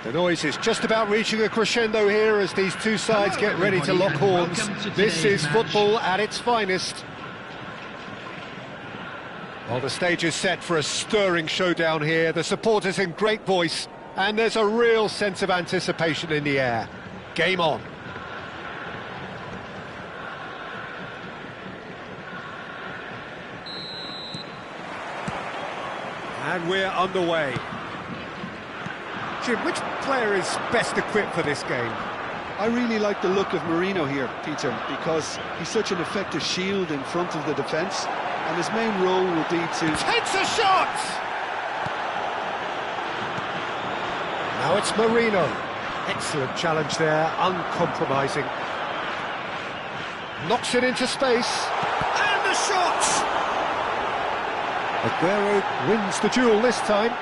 The noise is just about reaching a crescendo here as these two sides get ready to lock horns. This is football at its finest. Well, the stage is set for a stirring showdown here. The supporters in great voice, and there's a real sense of anticipation in the air. Game on. And we're underway. Jim, which player is best equipped for this game? I really like the look of Marino here, Peter, because he's such an effective shield in front of the defence, and his main role will be to... Takes a shot! Now it's Marino. Excellent challenge there, uncompromising. Knocks it into space. And the shot! Aguero wins the duel this time,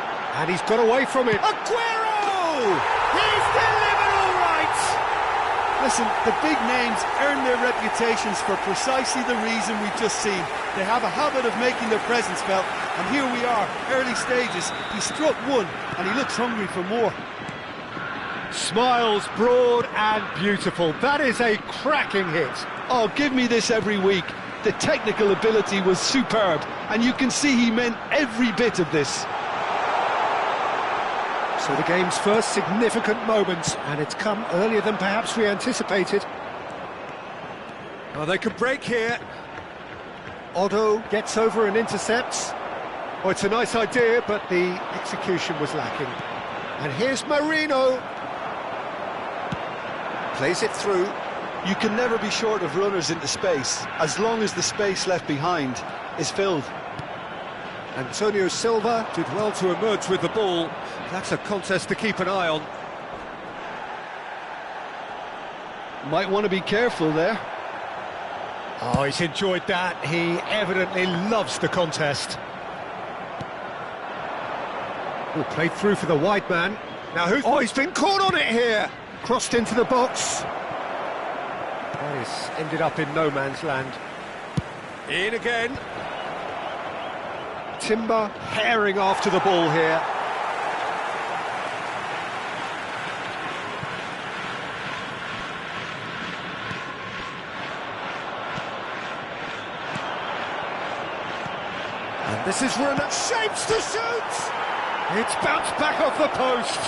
and he's got away from it. Aguero! He's delivered all right! Listen, the big names earn their reputations for precisely the reason we've just seen. They have a habit of making their presence felt, and here we are, early stages. He struck one, and he looks hungry for more. Smiles broad and beautiful. That is a cracking hit. Oh, give me this every week. The technical ability was superb, and you can see he meant every bit of this. So the game's first significant moment, and it's come earlier than perhaps we anticipated. Well, they could break here. Otto gets over and intercepts. Oh, it's a nice idea, but the execution was lacking. And here's Marino. Plays it through. You can never be short of runners into space, as long as the space left behind is filled. Antonio Silva did well to emerge with the ball. That's a contest to keep an eye on. Might want to be careful there. Oh, he's enjoyed that. He evidently loves the contest. Oh, played through for the wide man. Now who's... Oh, he's been caught on it here. Crossed into the box. This ended up in no man's land. In again. Timber herring after the ball here. And this is run at shapes to shoot. It's bounced back off the post.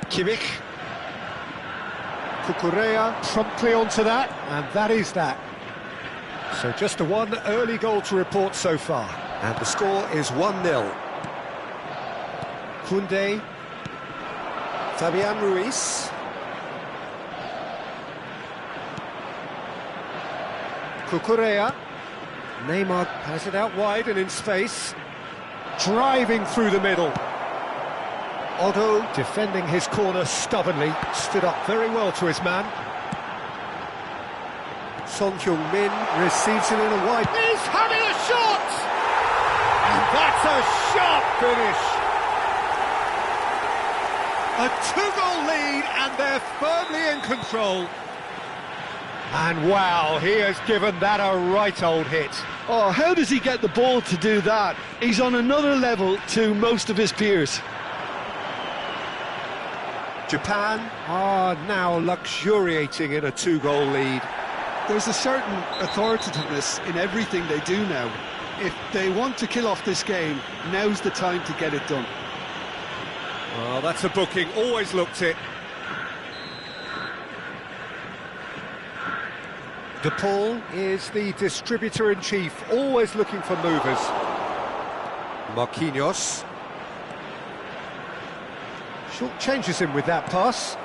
Kimmich. Cucurella promptly onto that, and that is that. So just the one early goal to report so far, and the score is 1-0. Koundé, Fabian Ruiz, Cucurella, Neymar has it out wide and in space, driving through the middle. Otto, defending his corner stubbornly, stood up very well to his man. Son Heung-min receives it in a wide... He's having a shot! And that's a sharp finish! A two-goal lead, and they're firmly in control. And wow, he has given that a right old hit. Oh, how does he get the ball to do that? He's on another level to most of his peers. Japan are now luxuriating in a two-goal lead. There's a certain authoritativeness in everything they do now. If they want to kill off this game, now's the time to get it done. Well, that's a booking, always looked it. De Paul is the distributor-in-chief, always looking for movers. Marquinhos. Short changes him with that pass.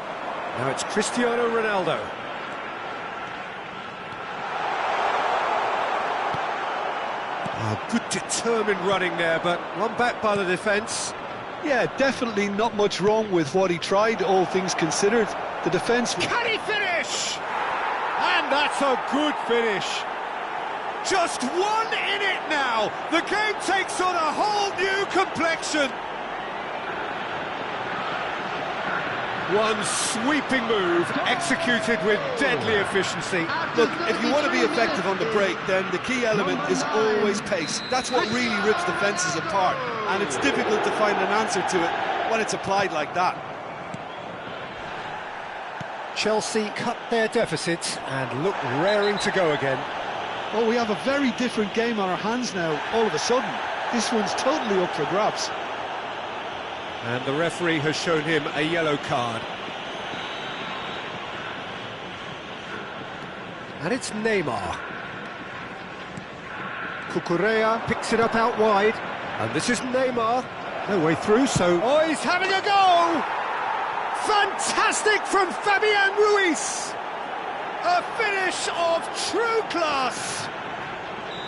Now it's Cristiano Ronaldo. Oh, good determined running there, but run back by the defence. Yeah, definitely not much wrong with what he tried, all things considered. The defence... Can he finish? And that's a good finish. Just one in it now. The game takes on a whole new complexion. One sweeping move, executed with deadly efficiency. Look, if you want to be effective on the break, then the key element is always pace. That's what really rips defences apart, and it's difficult to find an answer to it when it's applied like that. Chelsea cut their deficit and look raring to go again. Well, we have a very different game on our hands now, all of a sudden. This one's totally up for grabs. And the referee has shown him a yellow card. And it's Neymar. Cucurella picks it up out wide. And this is Neymar. No way through, so... Oh, he's having a go! Fantastic from Fabian Ruiz! A finish of true class!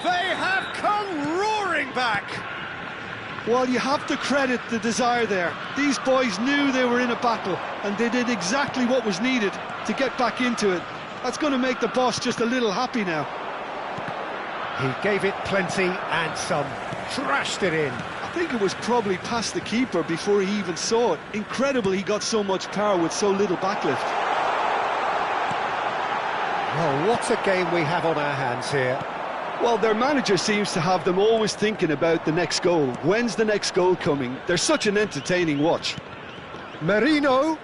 They have come roaring back! Well, you have to credit the desire there. These boys knew they were in a battle, and they did exactly what was needed to get back into it. That's going to make the boss just a little happy now. He gave it plenty and some, trashed it in. I think it was probably past the keeper before he even saw it. Incredible he got so much power with so little backlift. Well, what a game we have on our hands here. Well, their manager seems to have them always thinking about the next goal. When's the next goal coming? They're such an entertaining watch. Merino.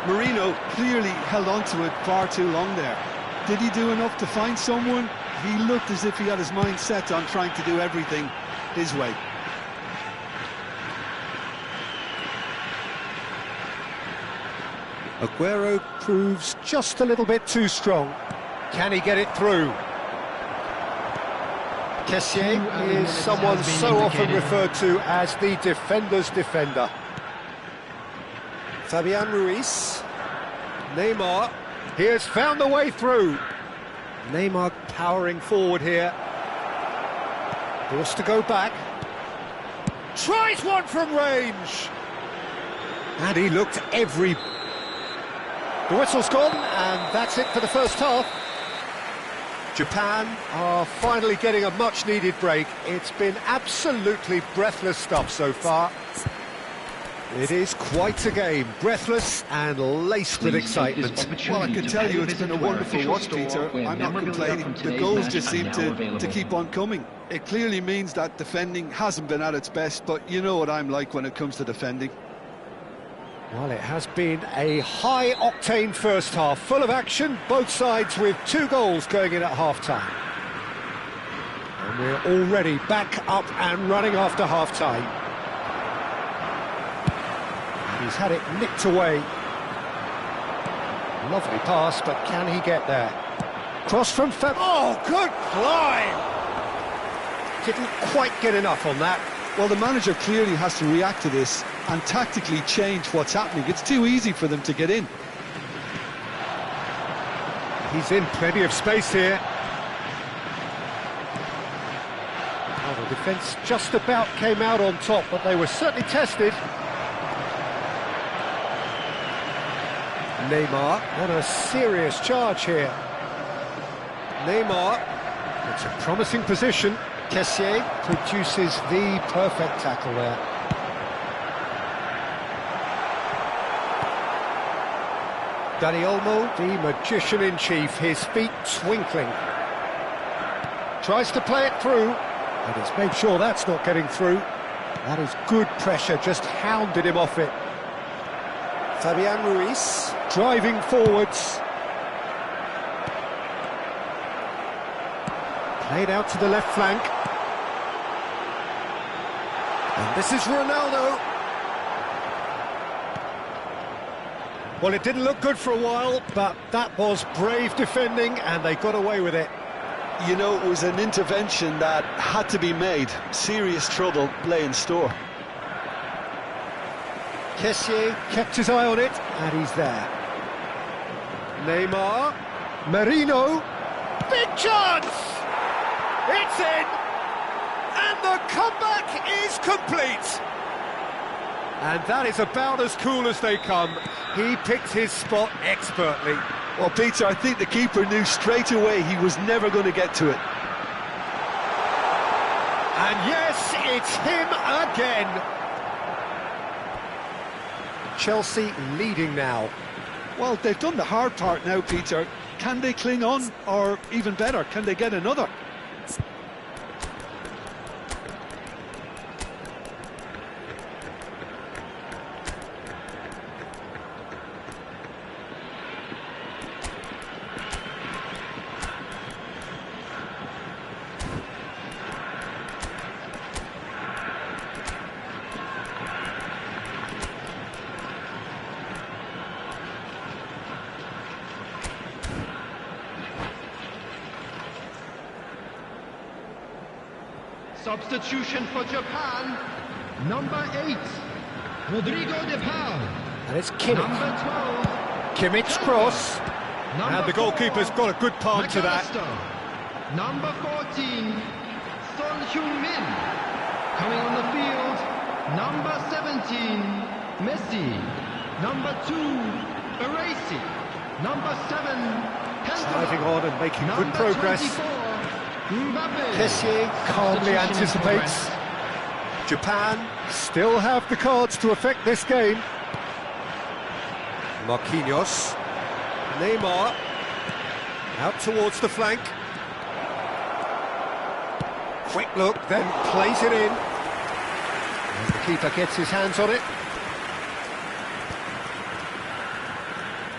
Merino clearly held on to it far too long there. Did he do enough to find someone? He looked as if he had his mind set on trying to do everything his way. Aguero proves just a little bit too strong. Can he get it through? Kessié is someone so often referred to as the defender's defender. Fabian Ruiz. Neymar. He has found the way through. Neymar powering forward here. Forced to go back. Tries one from range. And he looked every... The whistle's gone, and that's it for the first half. Japan are finally getting a much-needed break. It's been absolutely breathless stuff so far. It is quite a game, breathless and laced with excitement. Well, I can tell you it's been a wonderful watch, Peter. I'm not complaining. The goals just seem to keep on coming. It clearly means that defending hasn't been at its best, but you know what I'm like when it comes to defending. Well, it has been a high-octane first half, full of action, both sides with 2 goals going in at half-time. And we're already back up and running after half-time. He's had it nicked away. Lovely pass, but can he get there? Cross from Fab... Oh, good climb! Didn't quite get enough on that. Well, the manager clearly has to react to this and tactically change what's happening. It's too easy for them to get in. He's in plenty of space here. Well, the defence just about came out on top, but they were certainly tested. Neymar on a serious charge here. Neymar, it's a promising position. Kessié produces the perfect tackle there. Dani Olmo, the magician-in-chief, his feet twinkling. Tries to play it through, and he's made sure that's not getting through. That is good pressure, just hounded him off it. Fabian Ruiz, driving forwards. Played out to the left flank. And this is Ronaldo. Well, it didn't look good for a while, but that was brave defending, and they got away with it. You know, it was an intervention that had to be made. Serious trouble lay in store. Kessié kept his eye on it, and he's there. Neymar. Merino. Big chance! It's in! And the comeback is complete! And that is about as cool as they come. He picked his spot expertly. Well, Peter, I think the keeper knew straight away he was never going to get to it. And yes, it's him again. Chelsea leading now. Well, they've done the hard part now, Peter. Can they cling on, or even better, can they get another? Substitution for Japan, number 8, Rodrigo de Paul. And it's Kimmich. Number 12, Kimmich's cross. number And the goalkeeper's 4, got a good palm to that. McAllister. Number 14, Son Heung-min. Coming on the field, number 17, Messi. Number 2, Baresi. Number 7, Driving on and making good Number progress. 24, Mbappe. Kessié calmly Substitution anticipates. Japan still have the cards to affect this game. Marquinhos. Neymar. Out towards the flank. Quick look, then plays it in. And the keeper gets his hands on it.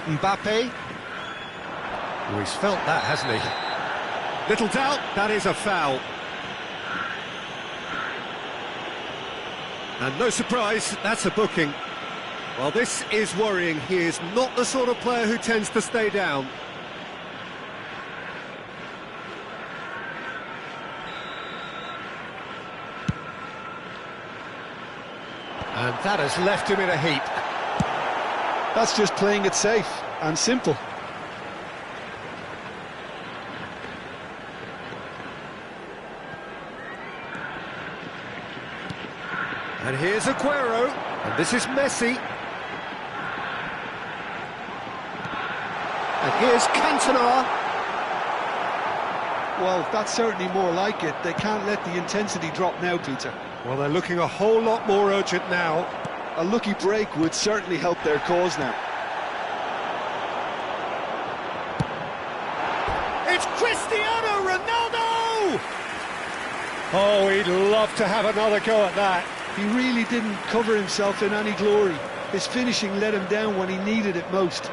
Mbappe. Oh, he's felt that, hasn't he? Little doubt, that is a foul. And no surprise, that's a booking. Well, this is worrying. He is not the sort of player who tends to stay down. And that has left him in a heap. That's just playing it safe and simple. And here's Aguero, and this is Messi. And here's Cantona. Well, that's certainly more like it. They can't let the intensity drop now, Peter. Well, they're looking a whole lot more urgent now. A lucky break would certainly help their cause now. It's Cristiano Ronaldo! Oh, he'd love to have another go at that. He really didn't cover himself in any glory. His finishing let him down when he needed it most.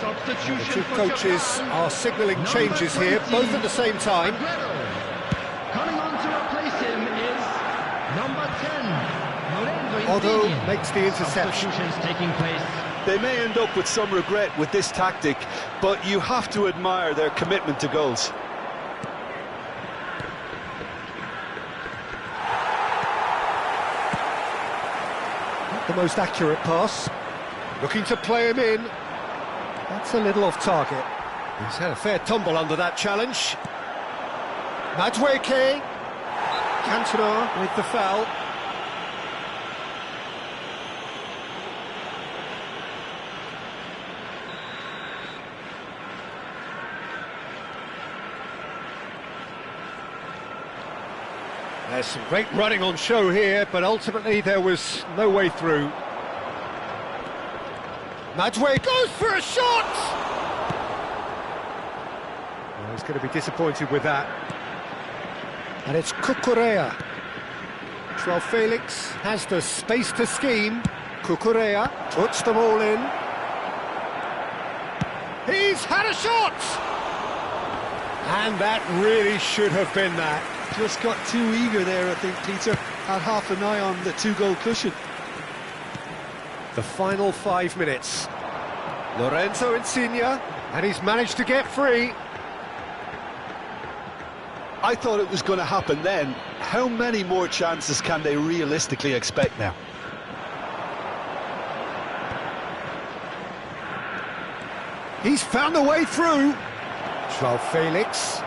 Substitution The two for coaches Japan. are signalling Number changes here, 20, both at the same time. Aguero. Coming on to replace him is number 10, Lorenzo Otto Insigne. makes the interception. Substitutions taking place. They may end up with some regret with this tactic, but you have to admire their commitment to goals. Not the most accurate pass. Looking to play him in. That's a little off target. He's had a fair tumble under that challenge. Madueke. Cantona with the foul. There's some great running on show here, but ultimately there was no way through. Madueke goes for a shot! Well, he's going to be disappointed with that. And it's Cucurella. Joao Felix has the space to scheme. Cucurella puts them all in. He's had a shot! And that really should have been that. Just got too eager there, I think, Peter. Had half an eye on the two-goal cushion. The final 5 minutes. Lorenzo Insigne, and he's managed to get free. I thought it was going to happen then. How many more chances can they realistically expect now? He's found a way through. Joao Felix.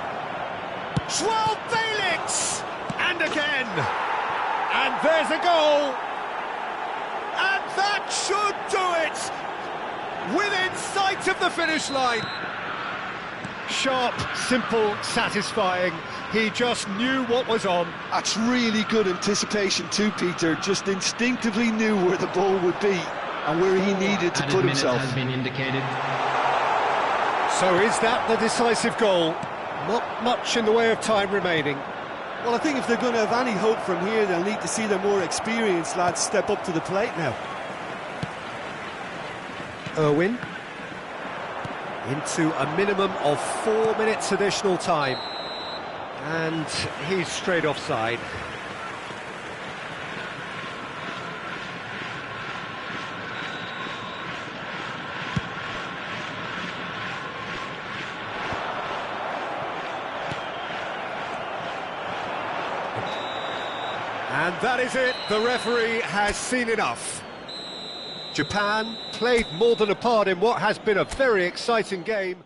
Joao Felix! And again! And there's a goal! And that should do it! Within sight of the finish line. Sharp, simple, satisfying. He just knew what was on. That's really good anticipation too, Peter. Just instinctively knew where the ball would be and where he needed to put himself. Has been indicated. So is that the decisive goal? Not much in the way of time remaining. Well, I think if they're going to have any hope from here, they'll need to see the more experienced lads step up to the plate now. Irwin. Into a minimum of 4 minutes additional time. And he's straight offside. And that is it. The referee has seen enough. Japan played more than a part in what has been a very exciting game.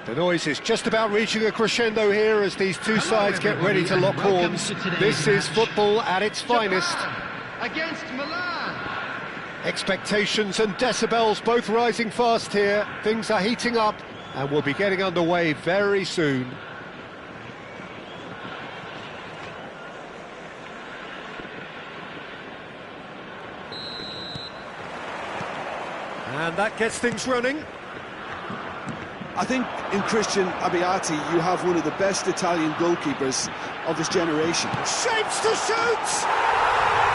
The noise is just about reaching a crescendo here as these two sides get ready to lock horns. This is football at its finest. Against Milan. Expectations and decibels both rising fast here. Things are heating up and we'll be getting underway very soon. And that gets things running. I think in Christian Abbiati you have one of the best Italian goalkeepers of his generation. Shapes to shoot!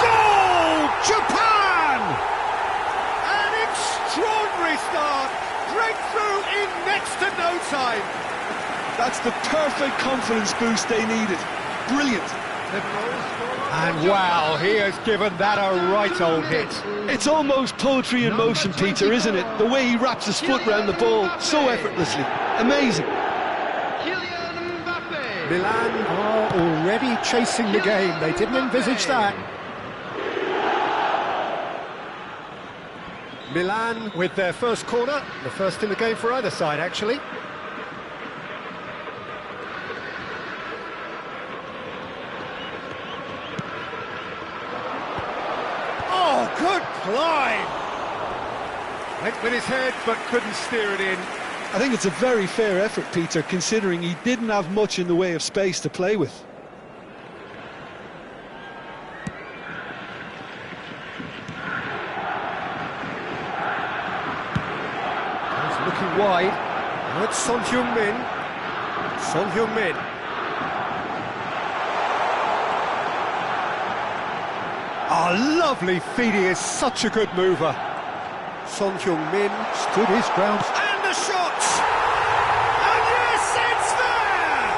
Goal! Japan! An extraordinary start! Breakthrough in next to no time! That's the perfect confidence boost they needed. Brilliant. And wow, he has given that a right old hit. It's almost poetry in motion, Peter, isn't it? The way he wraps his foot round the ball so effortlessly. Amazing. Milan are already chasing the game. They didn't envisage that. Milan with their first corner, the first in the game for either side, actually. Oh, good climb! Went with his head, but couldn't steer it in. I think it's a very fair effort, Peter, considering he didn't have much in the way of space to play with. He's looking wide. Now it's Son Heung-min. Son Heung-min. Oh, lovely feed. He is such a good mover. Son Heung-min stood his ground. And the shot! And yes, it's there!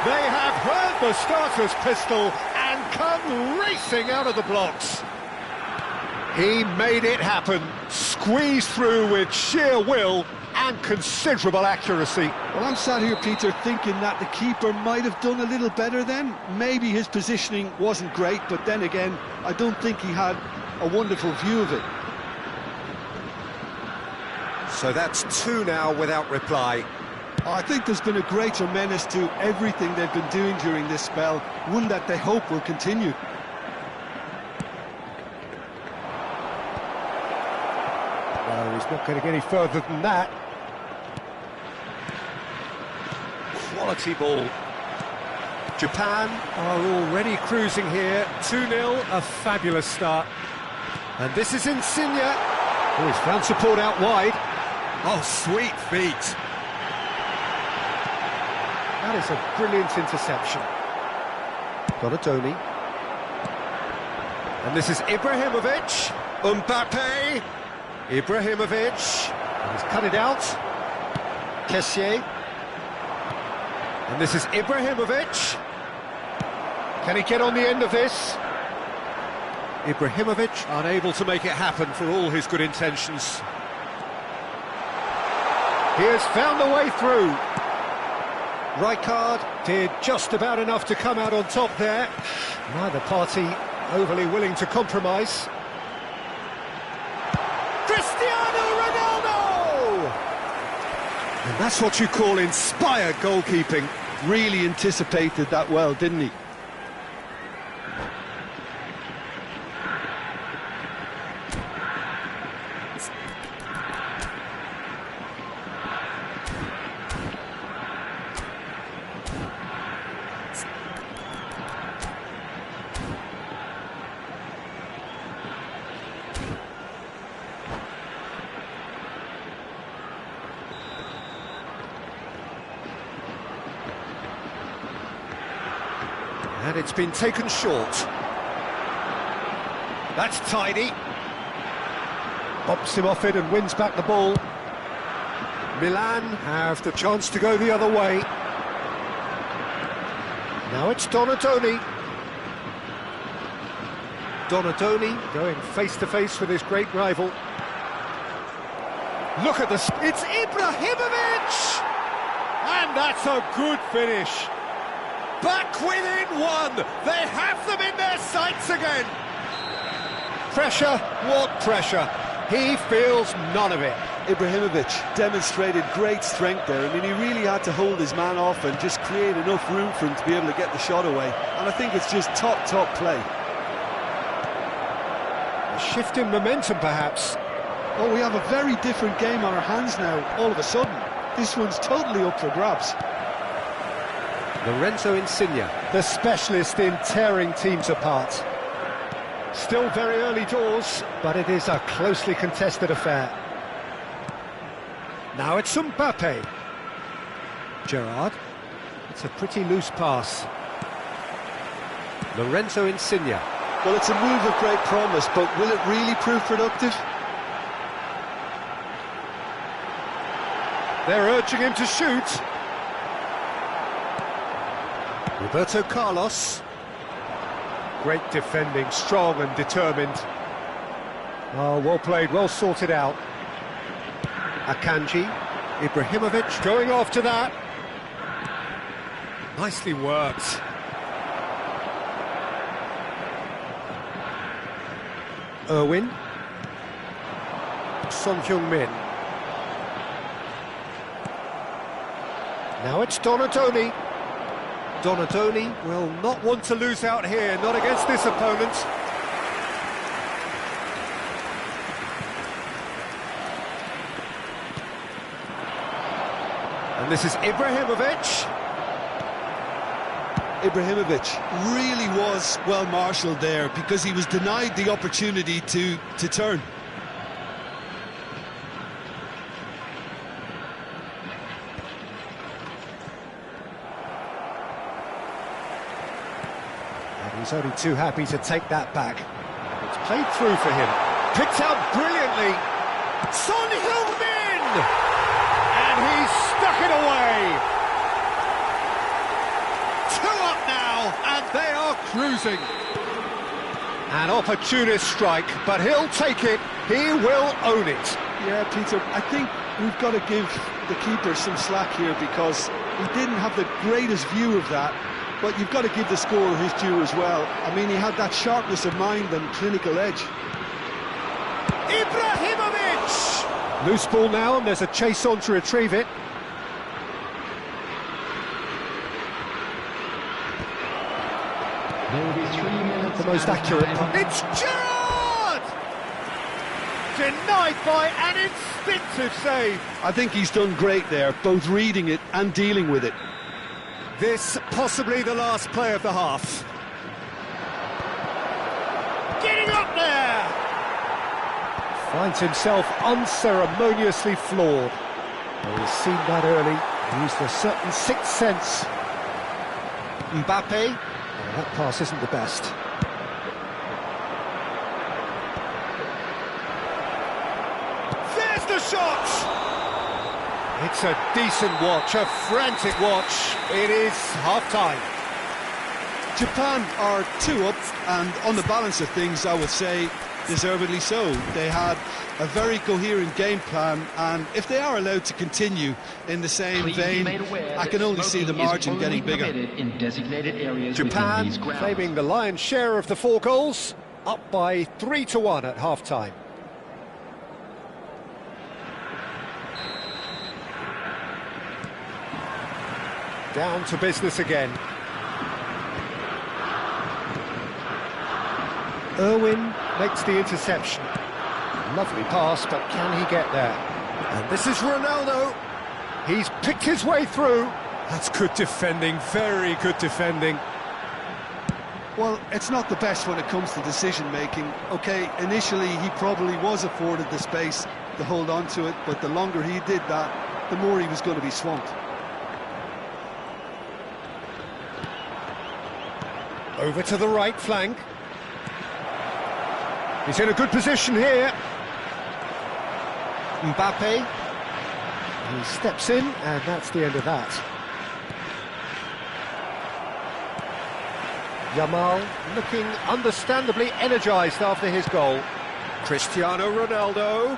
They have heard the starter's pistol and come racing out of the blocks. He made it happen, squeezed through with sheer will and considerable accuracy. Well, I'm sat here, Peter, thinking that the keeper might have done a little better then. Maybe his positioning wasn't great, but then again, I don't think he had a wonderful view of it. So that's two now without reply. I think there's been a greater menace to everything they've been doing during this spell, one that they hope will continue. No, he's not going to get any further than that. Quality ball. Japan are already cruising here. 2-0, a fabulous start. And this is Insigne. Oh, he's found support out wide. Oh, sweet feet. That is a brilliant interception. Donatoni. And this is Ibrahimovic. Mbappe. Ibrahimovic. And he's cut it out. Kessié. And this is Ibrahimovic. Can he get on the end of this? Ibrahimovic unable to make it happen for all his good intentions. He has found a way through. Rijkaard did just about enough to come out on top there. Neither party overly willing to compromise. Cristiano Ronaldo! And that's what you call inspired goalkeeping. Really anticipated that well, didn't he? And it's been taken short. That's tidy. Bumps him off it and wins back the ball. Milan have the chance to go the other way. Now it's Donatoni. Donatoni going face-to-face with his great rival. Look at this. It's Ibrahimovic! And that's a good finish. Back within one. They have them in their sights again. Pressure, what pressure? He feels none of it. Ibrahimovic demonstrated great strength there. I mean, he really had to hold his man off and just create enough room for him to be able to get the shot away. And I think it's just top play. A shift in momentum, perhaps. Oh, we have a very different game on our hands now, all of a sudden. This one's totally up for grabs. Lorenzo Insigne, the specialist in tearing teams apart. Still very early doors, but it is a closely contested affair. Now it's Mbappe. Gerrard. It's a pretty loose pass. Lorenzo Insigne. Well, it's a move of great promise, but will it really prove productive? They're urging him to shoot. Roberto Carlos. Great defending, strong and determined. Oh, well played, well sorted out. Akanji, Ibrahimovic going after that. Nicely worked. Irwin. Son Heung-min. Now it's Donatoni. Donatoni will not want to lose out here, not against this opponent. And this is Ibrahimovic. Ibrahimovic really was well marshalled there because he was denied the opportunity to turn. And he's only too happy to take that back. It's played through for him. Picked out brilliantly. Son Heung-min! And he's stuck it away. 2 up now, and they are cruising. An opportunist strike, but he'll take it. He will own it. Yeah, Peter, I think we've got to give the keeper some slack here because he didn't have the greatest view of that, but you've got to give the scorer his due as well. I mean, he had that sharpness of mind and clinical edge. Ibrahimovic! Loose ball now, and there's a chase on to retrieve it. There will be 3 minutes. The most accurate punt. It's Gerrard! Denied by an instinctive save. I think he's done great there, both reading it and dealing with it. This possibly the last play of the half. Getting up there! Finds himself unceremoniously floored. Well, he's seen that early. He used a certain sixth sense. Mbappe. Oh, that pass isn't the best. There's the shot! It's a decent watch, a frantic watch. It is half-time. Japan are 2 up, and on the balance of things, I would say, deservedly so. They had a very coherent game plan, and if they are allowed to continue in the same vein, I can only see the margin getting bigger. In designated areas Japan claiming the lion's share of the 4 goals, up by 3-1 at half-time. Down to business again. Irwin makes the interception. Lovely pass, but can he get there? And this is Ronaldo. He's picked his way through. That's good defending, very good defending. Well, it's not the best when it comes to decision-making. OK, initially he probably was afforded the space to hold on to it, but the longer he did that, the more he was going to be swamped. Over to the right flank. He's in a good position here. Mbappe. He steps in, and that's the end of that. Yamal looking understandably energised after his goal. Cristiano Ronaldo.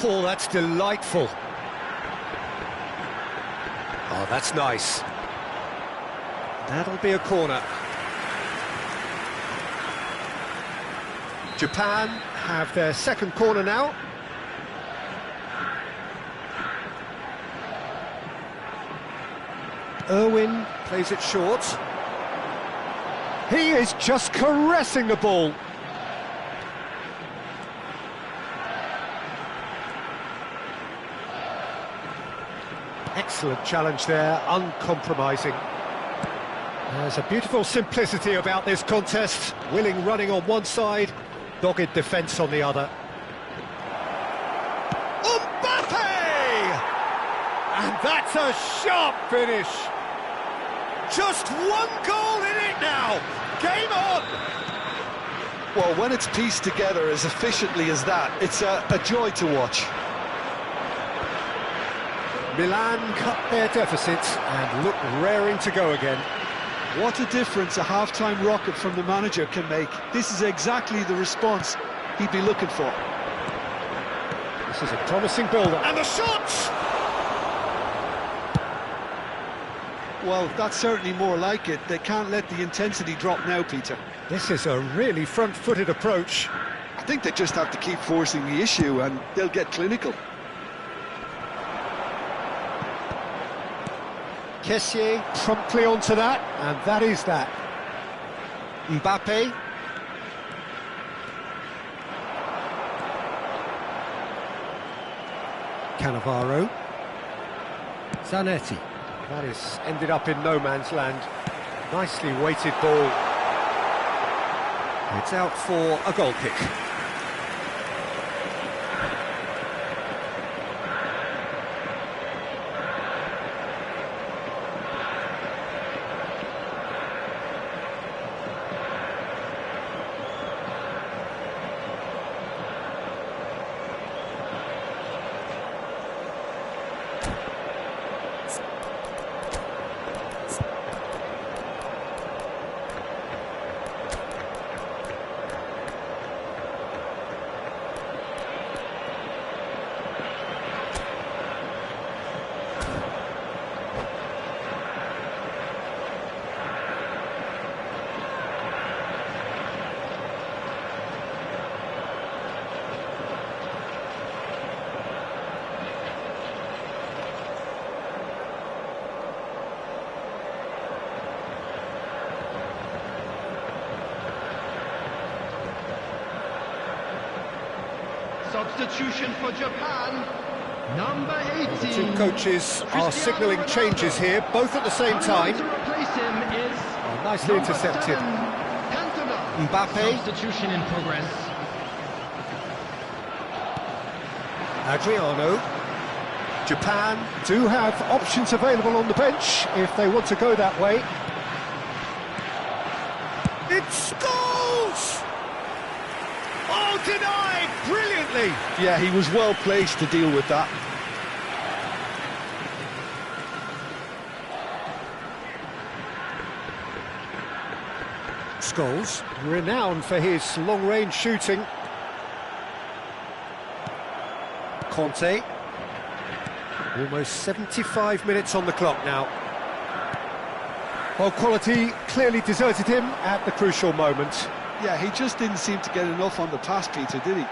Oh, that's delightful. Oh, that's nice. That'll be a corner. Japan have their second corner now. Irwin plays it short. He is just caressing the ball. Excellent challenge there, uncompromising. There's a beautiful simplicity about this contest. Willing running on one side, dogged defence on the other. And that's a sharp finish. Just one goal in it now. Game on. Well, when it's pieced together as efficiently as that, it's a joy to watch. Milan cut their deficit and look raring to go again. What a difference a half-time rocket from the manager can make. This is exactly the response he'd be looking for. This is a promising build-up. And the shots! Well, that's certainly more like it. They can't let the intensity drop now, Peter. This is a really front-footed approach. I think they just have to keep forcing the issue and they'll get clinical. Kessié promptly onto that, and that is that. Mbappe. Cannavaro. Zanetti. That is ended up in no man's land. Nicely weighted ball. It's out for a goal kick. Substitution for Japan, number 18. The two coaches are signalling changes here, both at the same time. To replace him is Nicely intercepted. Mbappe. Substitution in progress. Adriano. Japan do have options available on the bench if they want to go that way. It's goals! Oh, denied brilliantly! Yeah, he was well placed to deal with that. Scholes, renowned for his long-range shooting. Conte. Almost 75 minutes on the clock now. Well, quality clearly deserted him at the crucial moment. Yeah, he just didn't seem to get enough on the pass, Peter, did he?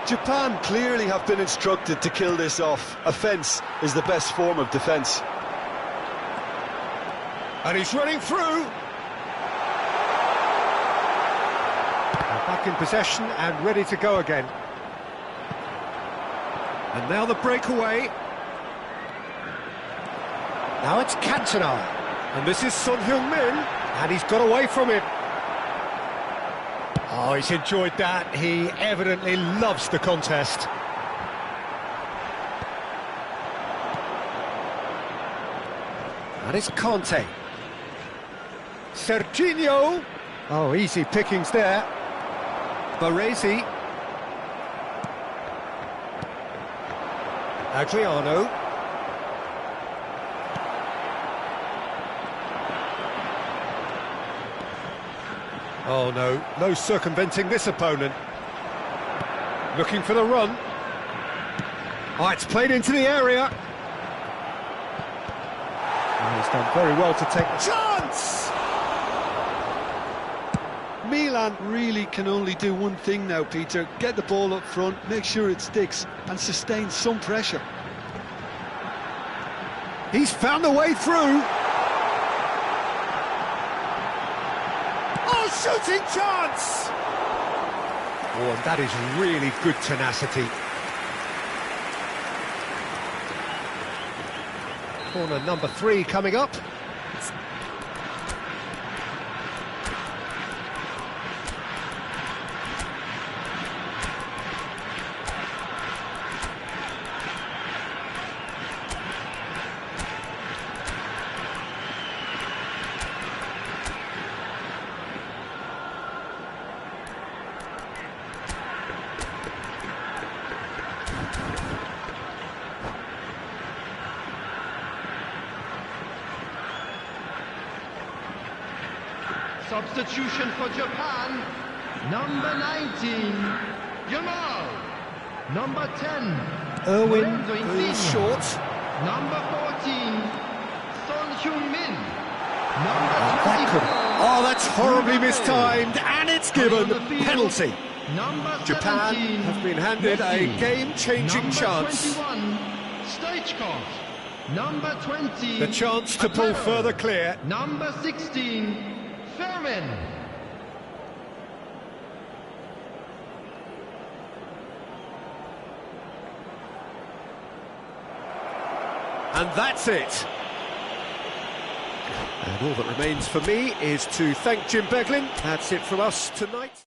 Japan clearly have been instructed to kill this off. Offence is the best form of defence. And he's running through. Back in possession and ready to go again. And now the breakaway. Now it's Cantona. And this is Son Heung-min. And he's got away from him. Oh, he's enjoyed that. He evidently loves the contest. And it's Conte. Serginho. Oh, easy pickings there. Baresi. Adriano. Oh no, no circumventing this opponent. Looking for the run. Oh, it's played into the area. Oh, he's done very well to take the chance! Milan really can only do one thing now, Peter. Get the ball up front, make sure it sticks, and sustain some pressure. He's found the way through. Oh, shooting chance! Oh, and that is really good tenacity. Corner number 3 coming up. Substitution for Japan, number 19, Jamal. Number 10, Irwin Lorenzo goes Insigne. short. Number 14, Son Heung-min. That could... Number 24, Oh, that's horribly Mbappe. mistimed, and it's given penalty. Number Japan 17, have been handed a Messi. game-changing Number chance. 21, Stoichkov. Number 20, The chance to pull Aguero. further clear. Number 16, Fermin. And that's it. And all that remains for me is to thank Jim Beglin. That's it from us tonight.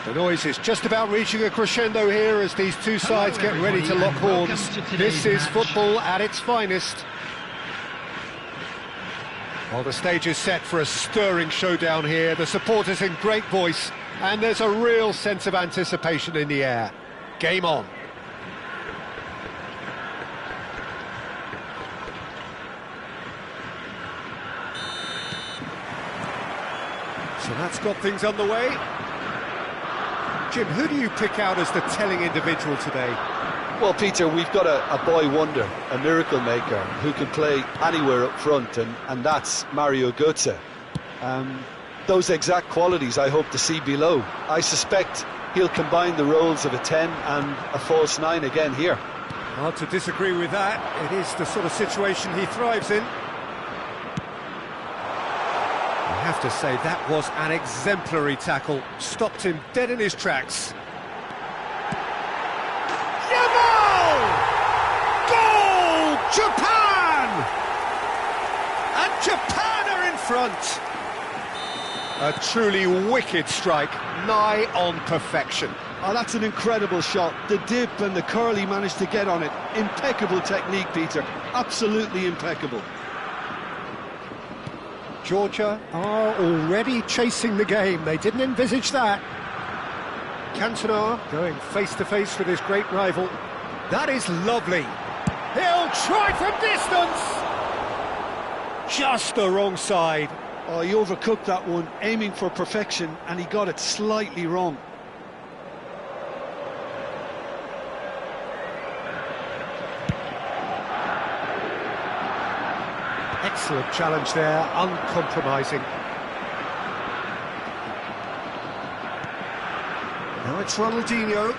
The noise is just about reaching a crescendo here as these two sides get ready to lock horns. This is football at its finest. Well, the stage is set for a stirring showdown here. The supporters in great voice, and there's a real sense of anticipation in the air. Game on. So that's got things underway. Jim, who do you pick out as the telling individual today? Well, Peter, we've got a boy wonder, a miracle maker, who can play anywhere up front, and that's Mario Götze. Those exact qualities I hope to see below. I suspect he'll combine the roles of a 10 and a false 9 again here. Hard to disagree with that. It is the sort of situation he thrives in. I have to say, that was an exemplary tackle. Stopped him dead in his tracks. Yamal! Goal! Japan! And Japan are in front. A truly wicked strike, nigh on perfection. Oh, that's an incredible shot. The dip and the curl he managed to get on it. Impeccable technique, Peter. Absolutely impeccable. Georgia are already chasing the game. They didn't envisage that. Cantona going face-to-face with his great rival. That is lovely. He'll try from distance. Just the wrong side. Oh, he overcooked that one, aiming for perfection, and he got it slightly wrong. Excellent challenge there, uncompromising. Now it's Ronaldinho.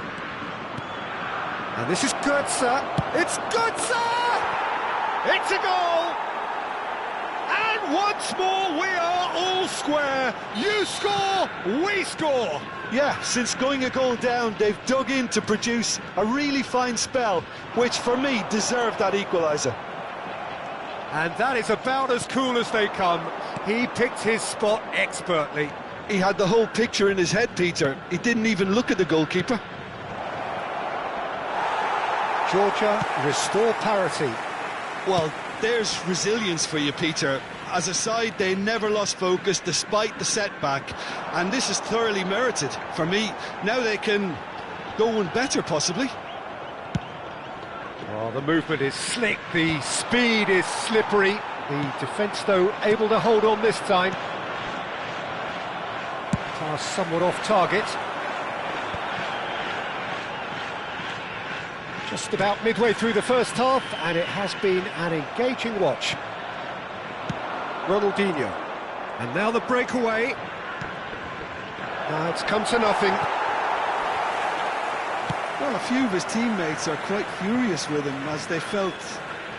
And this is Götze. It's Götze! It's a goal! And once more we are all square. You score, we score. Yeah, since going a goal down, they've dug in to produce a really fine spell, which for me deserved that equaliser. And that is about as cool as they come. He picked his spot expertly. He had the whole picture in his head, Peter. He didn't even look at the goalkeeper. Georgia restore parity. Well, there's resilience for you, Peter. As a side, they never lost focus despite the setback. And this is thoroughly merited for me. Now they can go one better, possibly. Well, the movement is slick, the speed is slippery. The defence, though, able to hold on this time. Pass somewhat off target. Just about midway through the first half, and it has been an engaging watch. Ronaldinho. And now the breakaway. Now it's come to nothing. Well, a few of his teammates are quite furious with him as they felt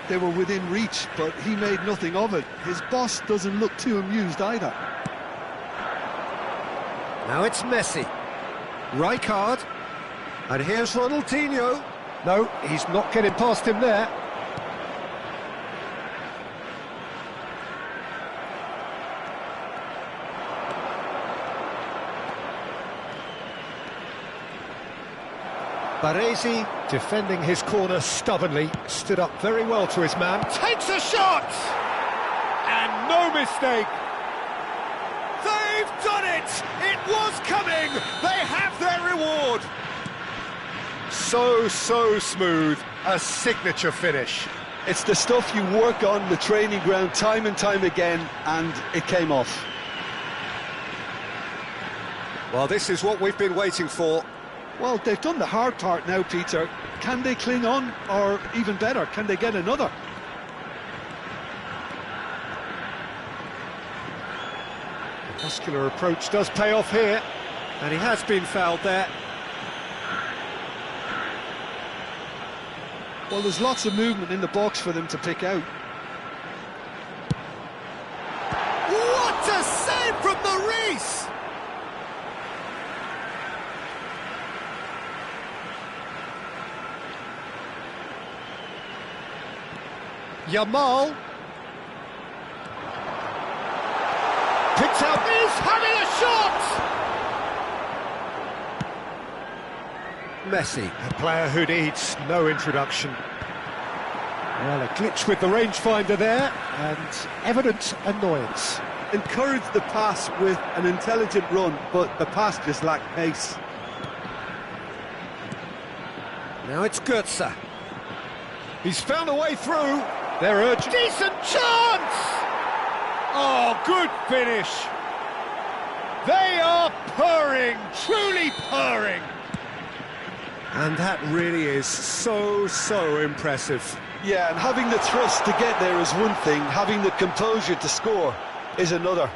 they were within reach, but he made nothing of it. His boss doesn't look too amused either. Now it's Messi. Rijkaard. And here's Ronaldinho. No, he's not getting past him there. Baresi, defending his corner stubbornly, stood up very well to his man, takes a shot! And no mistake! They've done it! It was coming! They have their reward! So smooth, a signature finish. It's the stuff you work on the training ground time and time again, and it came off. Well, this is what we've been waiting for. Well, they've done the hard part now, Peter. Can they cling on, or even better, can they get another? The muscular approach does pay off here, and he has been fouled there. Well, there's lots of movement in the box for them to pick out. What a save from the Reese! Yamal picks out, he's having a shot! Messi, a player who needs no introduction. Well, a glitch with the rangefinder there, and evident annoyance. Encouraged the pass with an intelligent run, but the pass just lacked pace. Now it's Götze. He's found a way through. They're urgent. Decent chance! Oh, good finish. They are purring, truly purring. And that really is so impressive. Yeah, and having the thrust to get there is one thing, having the composure to score is another.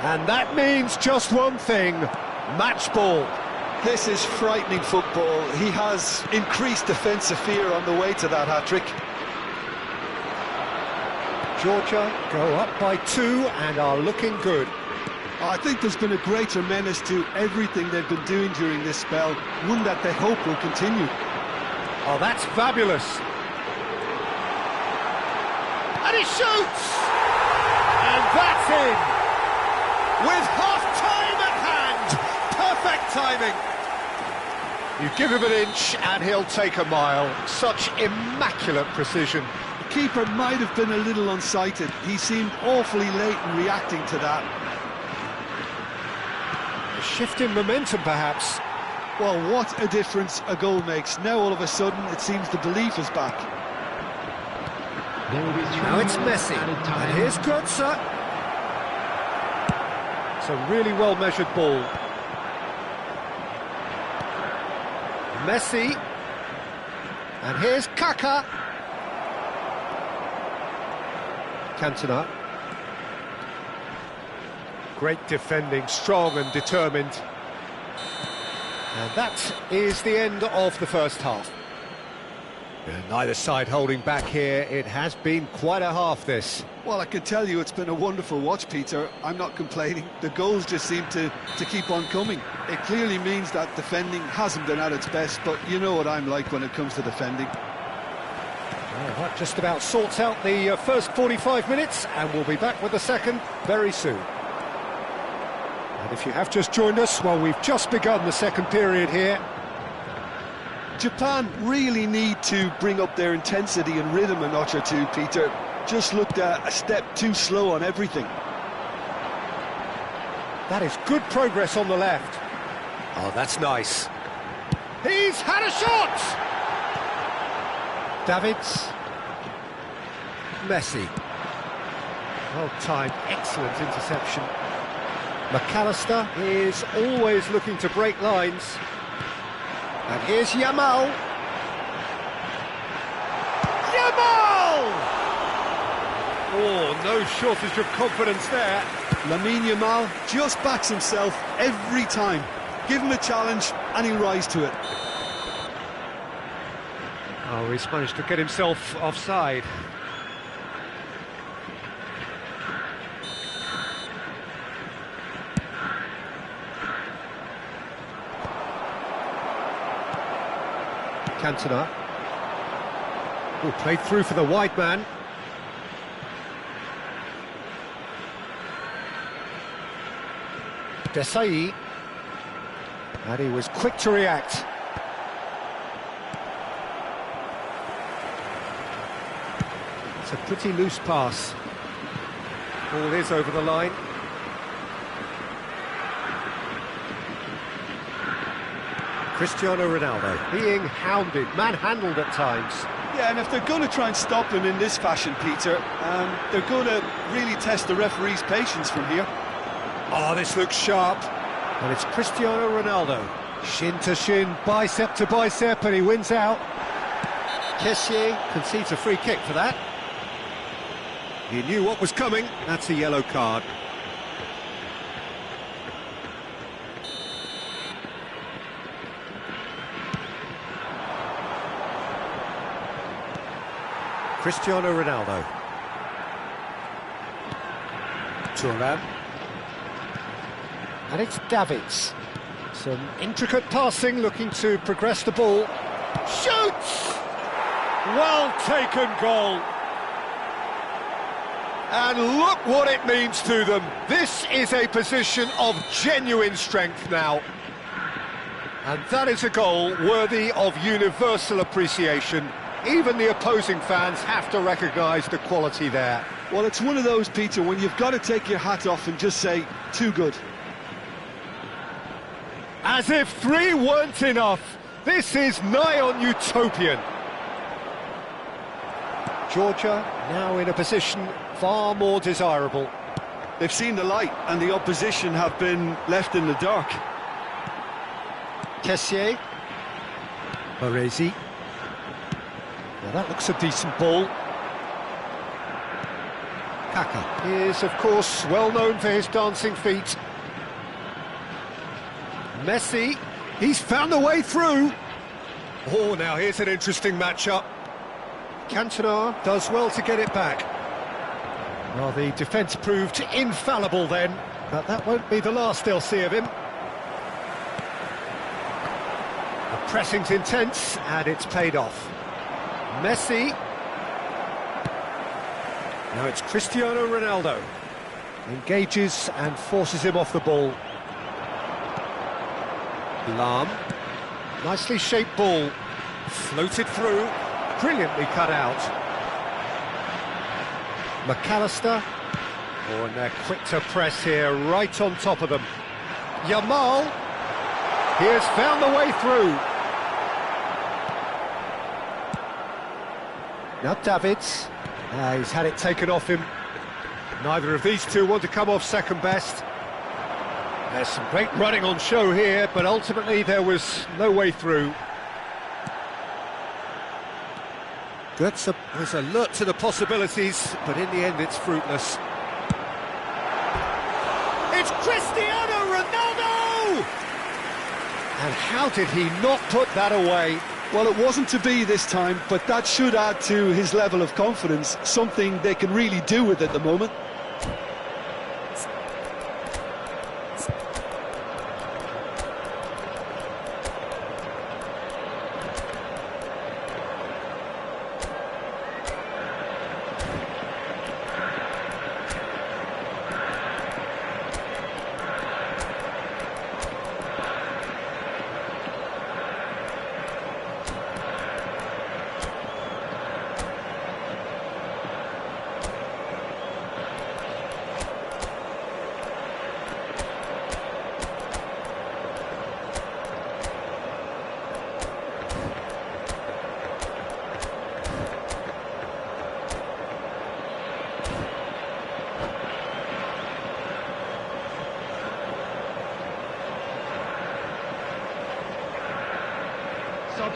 And that means just one thing, match ball. This is frightening football. He has increased defensive fear on the way to that hat-trick. Georgia go up by 2 and are looking good. I think there's been a greater menace to everything they've been doing during this spell, one that they hope will continue. Oh, that's fabulous. And he shoots! And that's in! With half-time at hand! Perfect timing! You give him an inch and he'll take a mile. Such immaculate precision. The keeper might have been a little unsighted. He seemed awfully late in reacting to that. A shift in momentum, perhaps. Well, what a difference a goal makes. Now, all of a sudden, it seems the belief is back. Now it's Messi. And here's Götze. It's a really well-measured ball. Messi. And here's Kaka. Cantona. Great defending, strong and determined. And that is the end of the first half. Neither side holding back here. It has been quite a half, this. Well, I can tell you it's been a wonderful watch, Peter. I'm not complaining. The goals just seem to keep on coming. It clearly means that defending hasn't been at its best, but you know what I'm like when it comes to defending. Well, that just about sorts out the first 45 minutes, and we'll be back with the second very soon. And if you have just joined us, well, we've just begun the second period here. Japan really need to bring up their intensity and rhythm a notch or two, Peter. Just looked a step too slow on everything. That is good progress on the left. Oh, that's nice. He's had a shot! Davids. Messi. Well timed, excellent interception. McAllister is always looking to break lines. And here's Yamal. Yamal! Oh, no shortage of confidence there. Lamine Yamal just backs himself every time. Give him a challenge and he'll rise to it. Oh, he's managed to get himself offside. Cantona. Oh, played through for the wide man. Desai. And he was quick to react. It's a pretty loose pass. Ball is over the line. Cristiano Ronaldo being hounded, manhandled at times. Yeah, and if they're going to try and stop him in this fashion, Peter, they're going to really test the referee's patience from here. Oh, this looks sharp. And it's Cristiano Ronaldo. Shin to shin, bicep to bicep, and he wins out. Kessié concedes a free kick for that. He knew what was coming. That's a yellow card. Cristiano Ronaldo. Thuram. And it's Davids. Some intricate passing, looking to progress the ball. Shoots! Well taken goal. And look what it means to them. This is a position of genuine strength now. And that is a goal worthy of universal appreciation. Even the opposing fans have to recognise the quality there. Well, it's one of those, Peter, when you've got to take your hat off and just say, too good. As if 3 weren't enough, this is nigh on utopian. Georgia now in a position far more desirable. They've seen the light and the opposition have been left in the dark. Tessier. Baresi. Now that looks a decent ball. Kaka is, of course, well known for his dancing feet. Messi, he's found a way through. Oh, now here's an interesting matchup. Cantona does well to get it back. Well, the defence proved infallible then, but that won't be the last they'll see of him. The pressing's intense, and it's paid off. Messi. Now it's Cristiano Ronaldo. Engages and forces him off the ball. Lahm. Nicely shaped ball. Floated through. Brilliantly cut out. McAllister. Oh, and they're quick to press here, right on top of them. Yamal. He has found the way through. Now Davids. He's had it taken off him. Neither of these two want to come off second best. There's some great running on show here, but ultimately there was no way through. Götze is alert to the possibilities, but in the end it's fruitless. It's Cristiano Ronaldo! And how did he not put that away? Well, it wasn't to be this time, but that should add to his level of confidence, something they can really do with at the moment.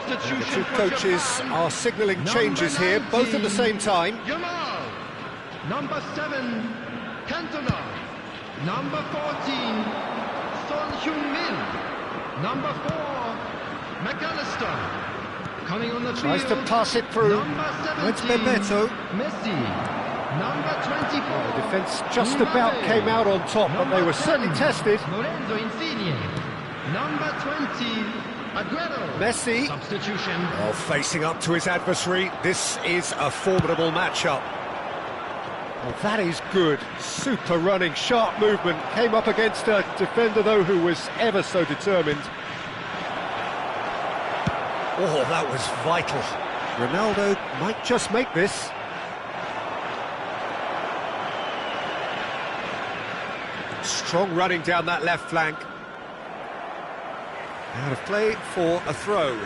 The two coaches are signalling changes here, both at the same time. Yamal. Number 7, Cantona. Number 14, Son Heung-min. Number 4, McAllister. Coming on the field. Tries to pass it through. Number 17, It's Bebeto. Messi. Number 24. The defence just about came out on top, but they were certainly tested. Lorenzo Insigne. Number 20, Aguero. Messi. Substitution. Oh, facing up to his adversary. This is a formidable matchup. Well, that is good. Super running, sharp movement. Came up against a defender, though, who was ever so determined. Oh, that was vital. Ronaldo might just make this. Strong running down that left flank. Out of play for a throw.